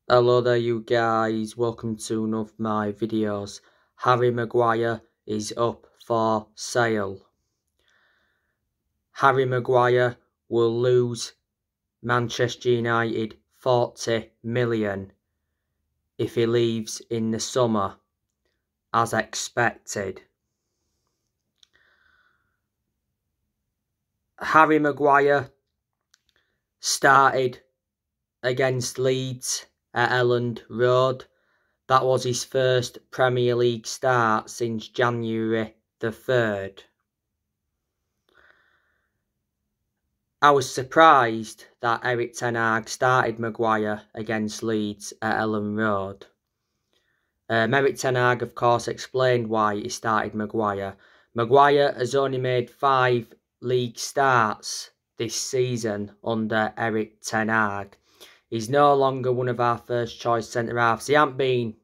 Hello there you guys, welcome to one of my videos. Harry Maguire is up for sale. Harry Maguire will lose Manchester United 40 million if he leaves in the summer, as expected. Harry Maguire started against Leeds at Elland Road. That was his first Premier League start since January the 3rd. I was surprised that Erik Ten Hag started Maguire against Leeds at Elland Road. Erik Ten Hag, of course, explained why he started Maguire. Maguire has only made 5 league starts this season under Erik Ten Hag. He's no longer one of our first choice centre-halves. He hasn't been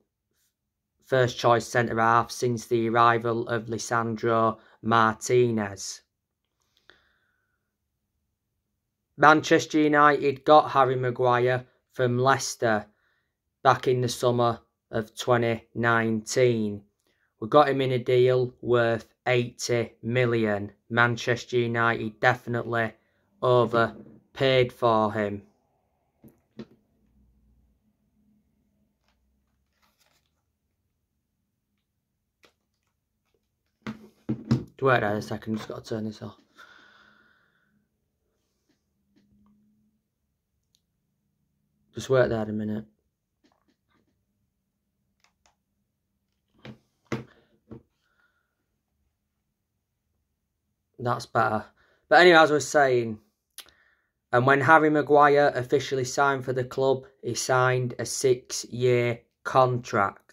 first choice centre-half since the arrival of Lisandro Martinez. Manchester United got Harry Maguire from Leicester back in the summer of 2019. We got him in a deal worth 80 million. Manchester United definitely overpaid for him. Wait a second, just got to turn this off. Just wait there a minute. That's better. But anyway, as I was saying, and when Harry Maguire officially signed for the club, he signed a 6-year contract.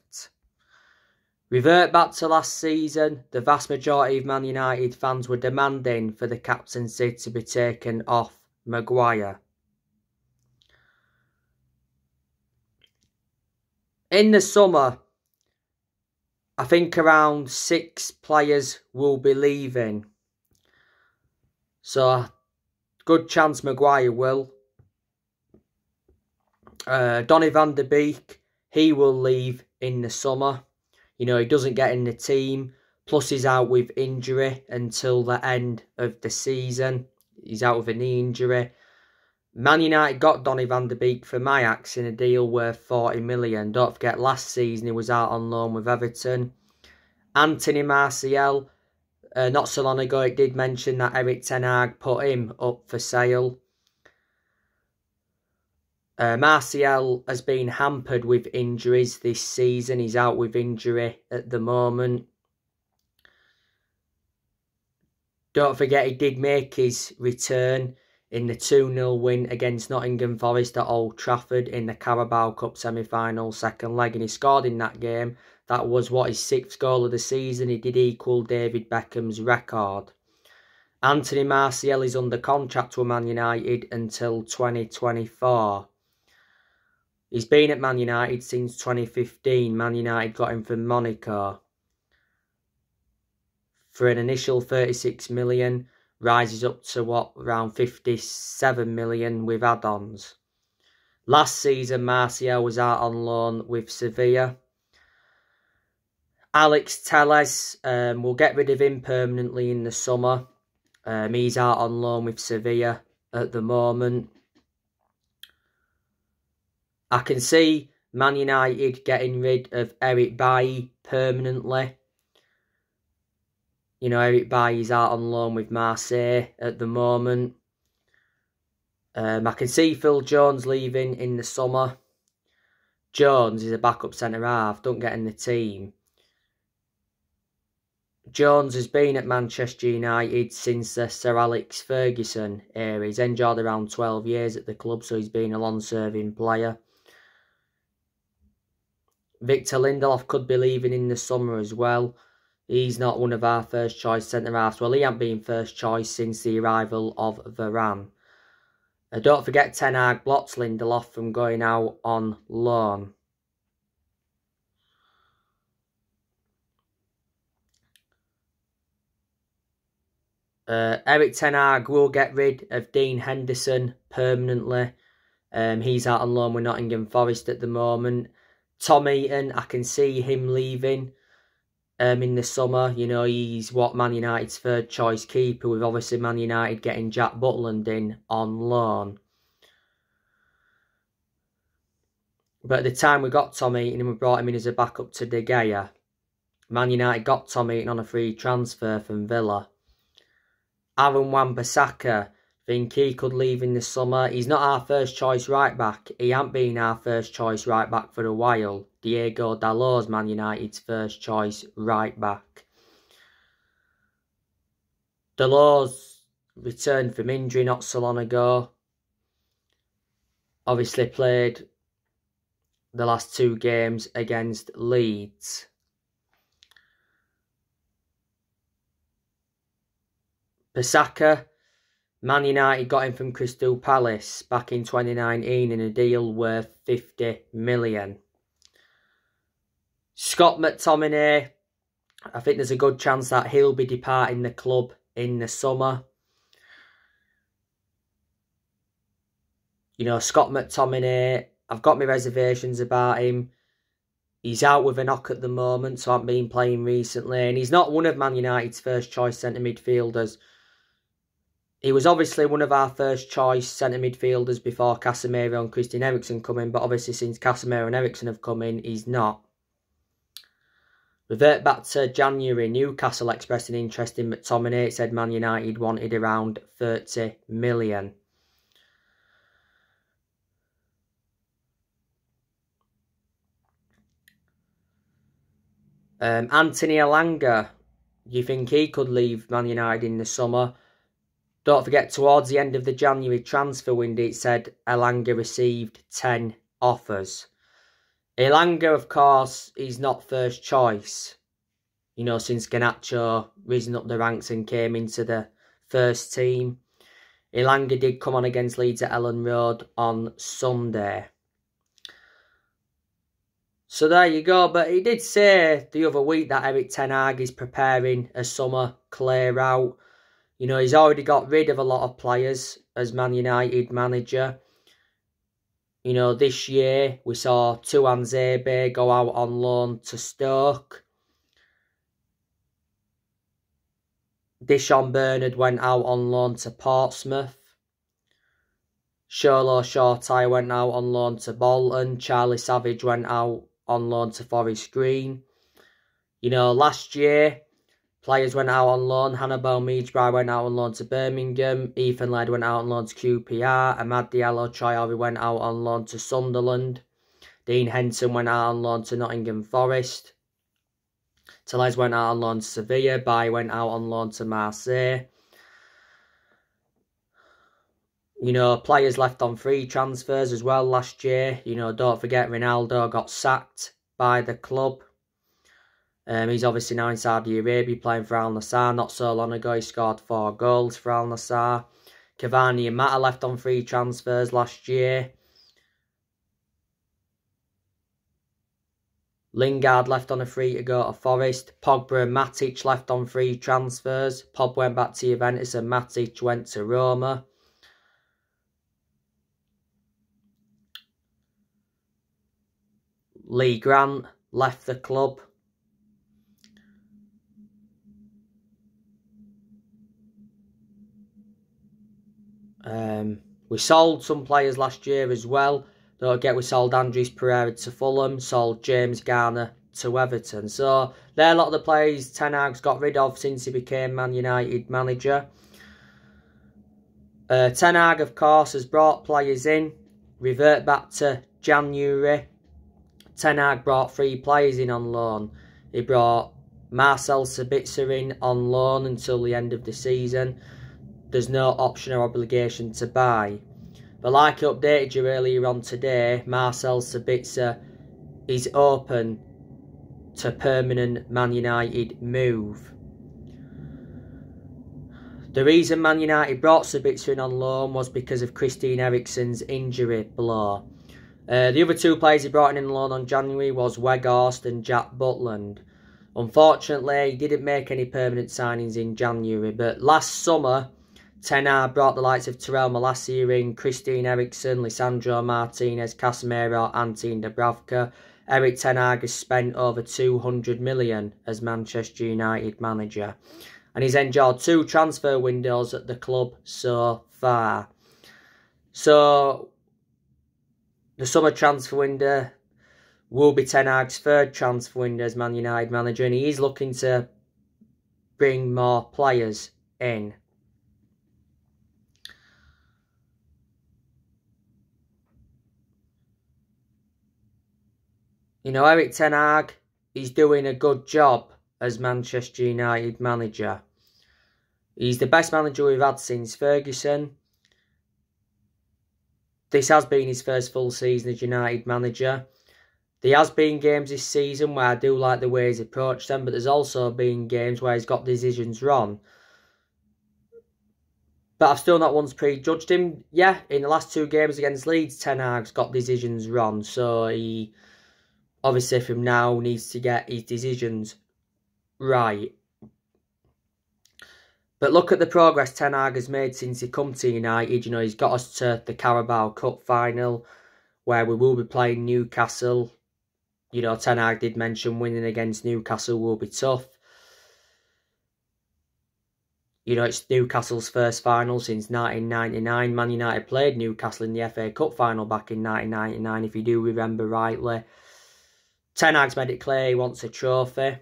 Revert back to last season, the vast majority of Man United fans were demanding for the captaincy to be taken off Maguire. In the summer, I think around 6 players will be leaving. So, good chance Maguire will. Donny van de Beek, he will leave in the summer. You know, he doesn't get in the team. Plus, he's out with injury until the end of the season. He's out with a knee injury. Man United got Donny van de Beek from Ajax in a deal worth 40 million. Don't forget, last season he was out on loan with Everton. Anthony Martial, not so long ago, it did mention that Erik Ten Hag put him up for sale. Martial has been hampered with injuries this season. He's out with injury at the moment. Don't forget, he did make his return in the 2-0 win against Nottingham Forest at Old Trafford in the Carabao Cup semi-final second leg, and he scored in that game. That was his 6th goal of the season. He did equal David Beckham's record. Anthony Martial is under contract with Man United until 2024. He's been at Man United since 2015. Man United got him from Monaco for an initial 36 million. Rises up to around 57 million with add-ons. Last season, Martial was out on loan with Sevilla. Alex Telles, will get rid of him permanently in the summer. He's out on loan with Sevilla at the moment. I can see Man United getting rid of Eric Bailly permanently. You know, Eric Bailly's out on loan with Marseille at the moment. I can see Phil Jones leaving in the summer. Jones is a backup centre-half, don't get in the team. Jones has been at Manchester United since the Sir Alex Ferguson era. He's enjoyed around 12 years at the club, so he's been a long-serving player. Victor Lindelof could be leaving in the summer as well. He's not one of our first choice centre-halves. Well, he hasn't been first choice since the arrival of Varane. Don't forget, Ten Hag blocked Lindelof from going out on loan. Erik Ten Hag will get rid of Dean Henderson permanently He's out on loan with Nottingham Forest at the moment. Tom Eaton, I can see him leaving in the summer. You know, he's Man United's third choice keeper, with obviously Man United getting Jack Butland in on loan. But at the time we got Tom Eaton and we brought him in as a backup to De Gea, Man United got Tom Eaton on a free transfer from Villa. Aaron Wan-Bissaka, think he could leave in the summer. He's not our first choice right back. He ain't been our first choice right back for a while. Diego Dalot's Man United's first choice right back. Dalot's returned from injury not so long ago. Obviously played the last 2 games against Leeds. Bissaka, Man United got him from Crystal Palace back in 2019 in a deal worth 50 million. Scott McTominay, I think there's a good chance that he'll be departing the club in the summer. You know, Scott McTominay, I've got my reservations about him. He's out with a knock at the moment, so I haven't been playing recently. And he's not one of Man United's first choice centre midfielders. He was obviously one of our first choice centre midfielders before Casemiro and Christian Eriksen come in, but obviously since Casemiro and Eriksen have come in, he's not. Revert back to January, Newcastle expressed an interest in McTominay. It said Man United wanted around 30 million. Anthony Elanga, you think he could leave Man United in the summer? Don't forget, towards the end of the January transfer window, it said Elanga received 10 offers. Elanga, of course, he's not first choice. You know, since Garnacho risen up the ranks and came into the first team. Elanga did come on against Leeds at Ellen Road on Sunday. So there you go. But he did say the other week that Erik ten Hag is preparing a summer clear out. You know, he's already got rid of a lot of players as Man United manager. You know, this year we saw Tuanzebe go out on loan to Stoke. Dishon Bernard went out on loan to Portsmouth. Sholo Shortai went out on loan to Bolton. Charlie Savage went out on loan to Forest Green. You know, last year, players went out on loan. Hannibal Meadsbury went out on loan to Birmingham. Ethan Laird went out on loan to QPR. Amad Diallo Traore went out on loan to Sunderland. Dean Henson went out on loan to Nottingham Forest. Tellez went out on loan to Sevilla. Baye went out on loan to Marseille. You know, players left on free transfers as well last year. You know, don't forget Ronaldo got sacked by the club. He's obviously now in Saudi Arabia playing for Al Nassr. Not so long ago, he scored 4 goals for Al Nassr. Cavani and Mata left on free transfers last year. Lingard left on a free to go to Forest. Pogba and Matic left on free transfers. Pogba went back to Juventus and Matic went to Roma. Lee Grant left the club. We sold some players last year as well. Don't forget, we sold Andres Pereira to Fulham, sold James Garner to Everton. So they're a lot of the players Ten Hag's got rid of since he became Man United manager. Ten Hag, of course, has brought players in. Revert back to January. Ten Hag brought 3 players in on loan. He brought Marcel Sabitzer in on loan until the end of the season. There's no option or obligation to buy. But like I updated you earlier on today, Marcel Sabitzer is open to permanent Man United move. The reason Man United brought Sabitzer in on loan was because of Christian Eriksen's injury blow. The other 2 players he brought in on loan on January was Weghorst and Jack Butland. Unfortunately, he didn't make any permanent signings in January, but last summer, Ten Hag brought the likes of Terrell Malacia in, Christine Eriksen, Lisandro Martinez, Casemiro, Antin Dubravka. Erik Ten Hag has spent over 200 million as Manchester United manager, and he's enjoyed 2 transfer windows at the club so far. So the summer transfer window will be Ten Hag's 3rd transfer window as Man United manager, and he is looking to bring more players in. You know, Erik Ten Hag, he's doing a good job as Manchester United manager. He's the best manager we've had since Ferguson. This has been his first full season as United manager. There has been games this season where I do like the way he's approached them, but there's also been games where he's got decisions wrong. But I've still not once prejudged him. Yeah, in the last 2 games against Leeds, Ten Hag's got decisions wrong, so he obviously from now needs to get his decisions right. But look at the progress Ten Hag has made since he come to United. You know, he's got us to the Carabao Cup final, where we will be playing Newcastle. You know, Ten Hag did mention winning against Newcastle will be tough. You know, it's Newcastle's first final since 1999. Man United played Newcastle in the FA Cup final back in 1999, if you do remember rightly. Ten Hag's made it clear he wants a trophy.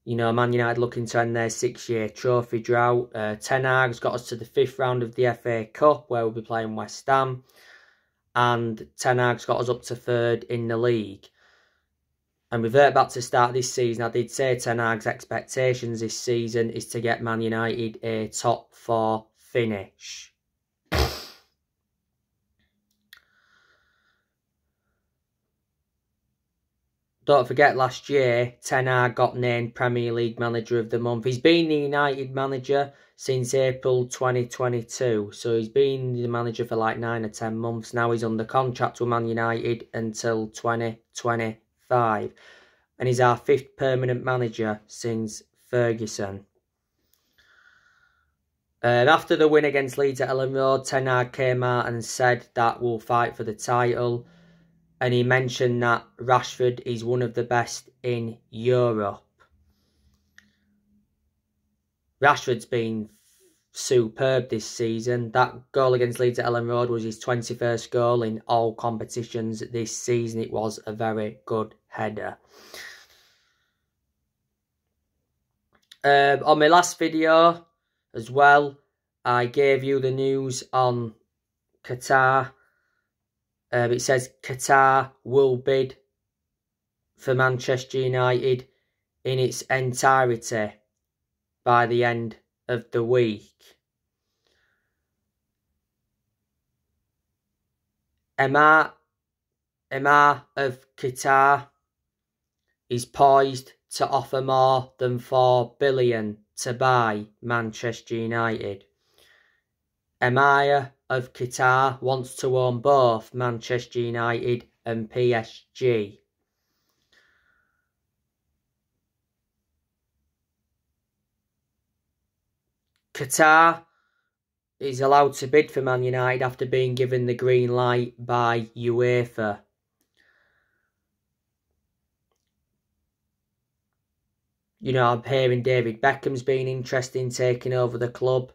You know, Man United looking to end their 6-year trophy drought. Ten Hag's got us to the 5th round of the FA Cup, where we'll be playing West Ham. And Ten Hag's got us up to 3rd in the league. And revert back to the start of this season, I did say Ten Hag's expectations this season is to get Man United a top 4 finish. Don't forget, last year, Ten Hag got named Premier League Manager of the Month. He's been the United manager since April 2022. So he's been the manager for like 9 or 10 months. Now he's under contract with Man United until 2025. And he's our 5th permanent manager since Ferguson. After the win against Leeds at Ellen Road, Ten Hag came out and said that we'll fight for the title. And he mentioned that Rashford is one of the best in Europe. Rashford's been superb this season. That goal against Leeds at Ellen Road was his 21st goal in all competitions this season. It was a very good header. On my last video as well, I gave you the news on Qatar. It says Qatar will bid for Manchester United in its entirety by the end of the week. Emir of Qatar is poised to offer more than $4 billion to buy Manchester United. Emir of Qatar wants to own both Manchester United and PSG. Qatar is allowed to bid for Man United after being given the green light by UEFA. You know, I'm hearing David Beckham's been interested in taking over the club.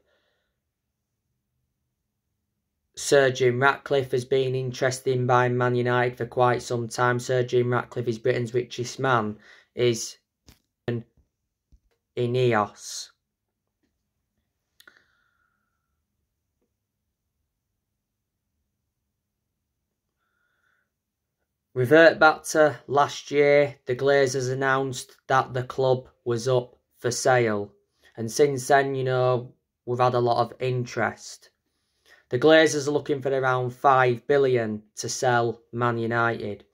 Sir Jim Ratcliffe has been interested in buying Man United for quite some time. Sir Jim Ratcliffe is Britain's richest man, is in Ineos. Revert back to last year, the Glazers announced that the club was up for sale. And since then, you know, we've had a lot of interest. The Glazers are looking for around $5 billion to sell Man United.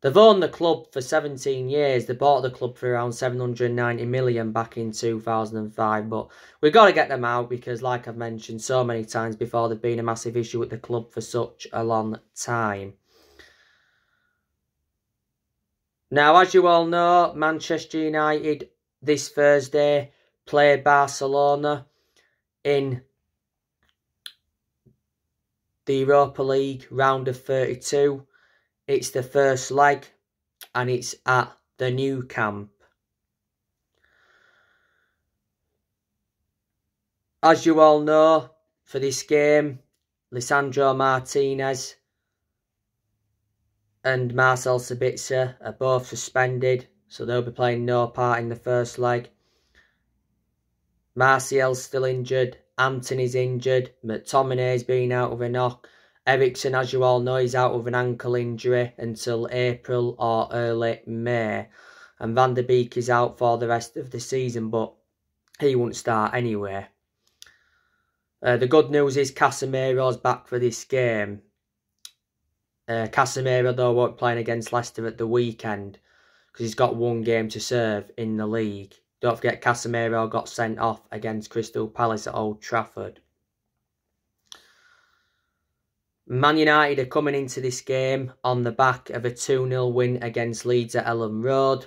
They've owned the club for 17 years. They bought the club for around $790 million back in 2005. But we've got to get them out because, like I've mentioned so many times before, they've been a massive issue with the club for such a long time. Now, as you all know, Manchester United this Thursday play Barcelona in the Europa League round of 32. It's the first leg and it's at the Nou Camp. As you all know, for this game, Lisandro Martinez and Marcel Sabitzer are both suspended, so they'll be playing no part in the first leg. Martial's still injured, Antony's injured, McTominay's been out with a knock. Eriksen, as you all know, is out with an ankle injury until April or early May. And Van der Beek is out for the rest of the season, but he won't start anyway. The good news is Casemiro's back for this game. Casemiro, though, won't be playing against Leicester at the weekend because he's got one game to serve in the league. Don't forget, Casemiro got sent off against Crystal Palace at Old Trafford. Man United are coming into this game on the back of a 2-0 win against Leeds at Ellen Road.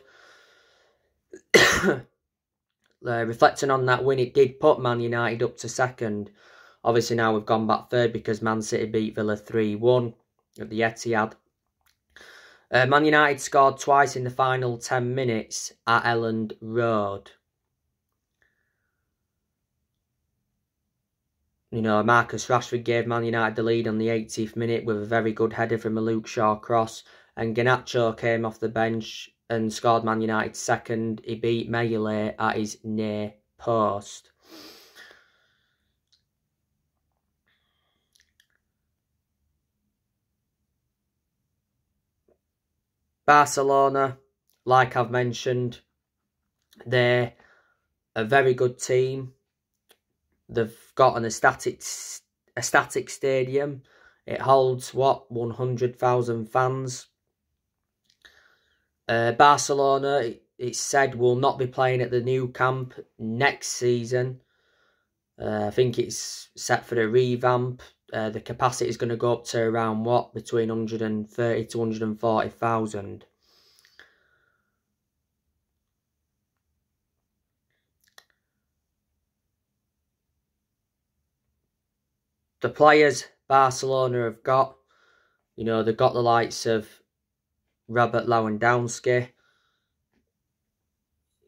Reflecting on that win, it did put Man United up to second. Obviously now we've gone back third because Man City beat Villa 3-1 at the Etihad. Man United scored twice in the final 10 minutes at Elland Road. You know, Marcus Rashford gave Man United the lead on the 80th minute with a very good header from a Luke Shaw cross. And Garnacho came off the bench and scored Man United's second. He beat Melee at his near post. Barcelona, like I've mentioned, they're a very good team. They've got a static stadium. It holds, 100,000 fans. Barcelona, it's said, will not be playing at the Nou Camp next season. I think it's set for a revamp. The capacity is going to go up to around, between 130 to 140,000. The players Barcelona have got, you know, they've got the likes of Robert Lewandowski.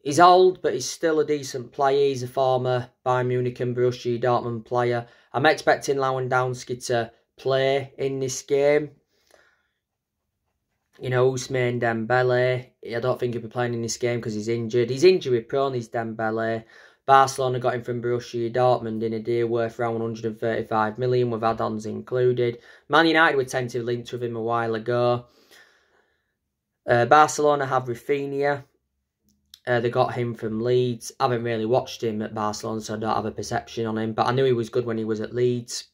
He's old, but he's still a decent player. He's a former Bayern Munich and Borussia Dortmund player. I'm expecting Lewandowski to play in this game. You know, Ousmane Dembele, I don't think he'll be playing in this game because he's injured. He's injury prone, he's Dembele. Barcelona got him from Borussia Dortmund in a deal worth around 135 million with add-ons included. Man United were tentatively linked with him a while ago. Barcelona have Rafinha. They got him from Leeds. I haven't really watched him at Barcelona, so I don't have a perception on him. But I knew he was good when he was at Leeds.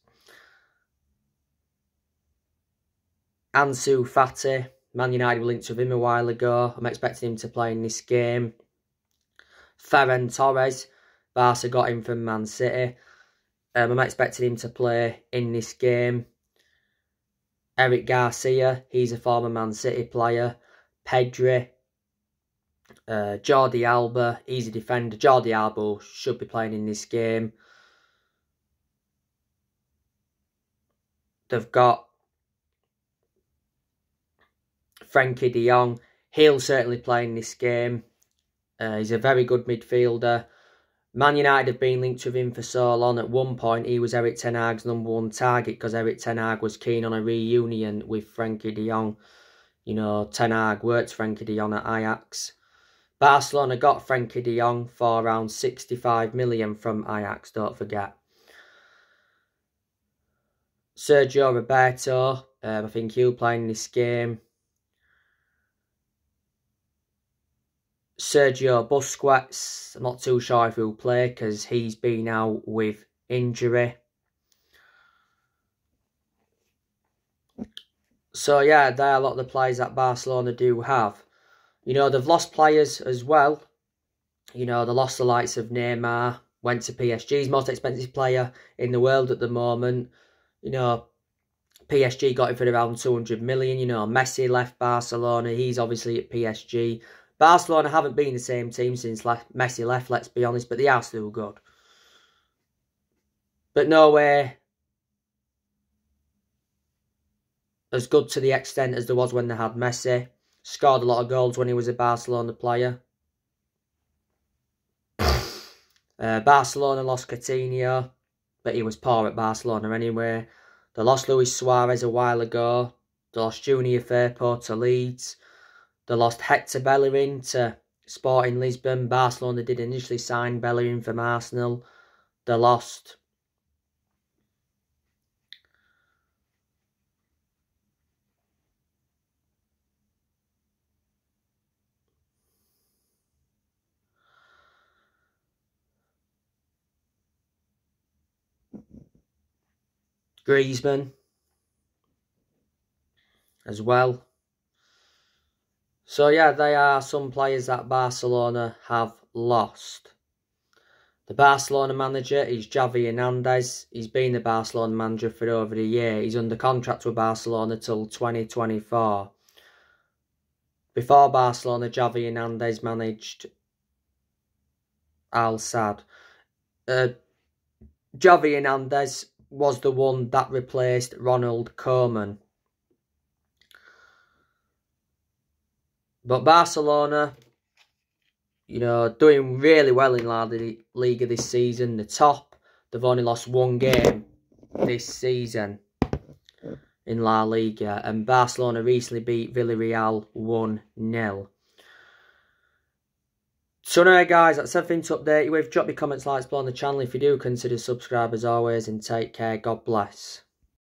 Ansu Fati. Man United were linked with him a while ago. I'm expecting him to play in this game. Ferran Torres. Barca got him from Man City. I'm expecting him to play in this game. Eric Garcia. He's a former Man City player. Pedri. Jordi Alba, he's a defender. Jordi Alba should be playing in this game. They've got Frankie de Jong. He'll certainly play in this game. He's a very good midfielder. Man United have been linked with him for so long. At one point, he was Erik ten Hag's #1 target because Erik ten Hag was keen on a reunion with Frankie de Jong. You know, ten Hag worked Frankie de Jong at Ajax. Barcelona got Frankie de Jong for around 65 million from Ajax, don't forget. Sergio Roberto, I think he'll play in this game. Sergio Busquets, I'm not too sure if he'll play because he's been out with injury. So yeah, there are a lot of the players that Barcelona do have. You know, they've lost players as well. You know, they lost the likes of Neymar, went to PSG, most expensive player in the world at the moment. You know, PSG got him for around 200 million. You know, Messi left Barcelona. He's obviously at PSG. Barcelona haven't been the same team since Messi left, let's be honest, but they are still good. but nowhere as good to the extent as there was when they had Messi. Scored a lot of goals when he was a Barcelona player. Barcelona lost Coutinho, but he was poor at Barcelona anyway. They lost Luis Suarez a while ago. They lost Junior Firpo to Leeds. They lost Hector Bellerin to Sporting Lisbon. Barcelona did initially sign Bellerin from Arsenal. They lost Griezmann as well. So yeah, they are some players that Barcelona have lost. The Barcelona manager is Xavi Hernandez. He's been the Barcelona manager for over a year. He's under contract with Barcelona till 2024. Before Barcelona, Xavi Hernandez managed Al Sadd. Xavi Hernandez was the one that replaced Ronald Koeman. But Barcelona, doing really well in La Liga this season. The top, they've only lost one game this season in La Liga. And Barcelona recently beat Villarreal 1-0. So anyway guys, that's everything to update you with. Drop your comments, likes below on the channel if you do. Consider subscribe as always, and take care. God bless.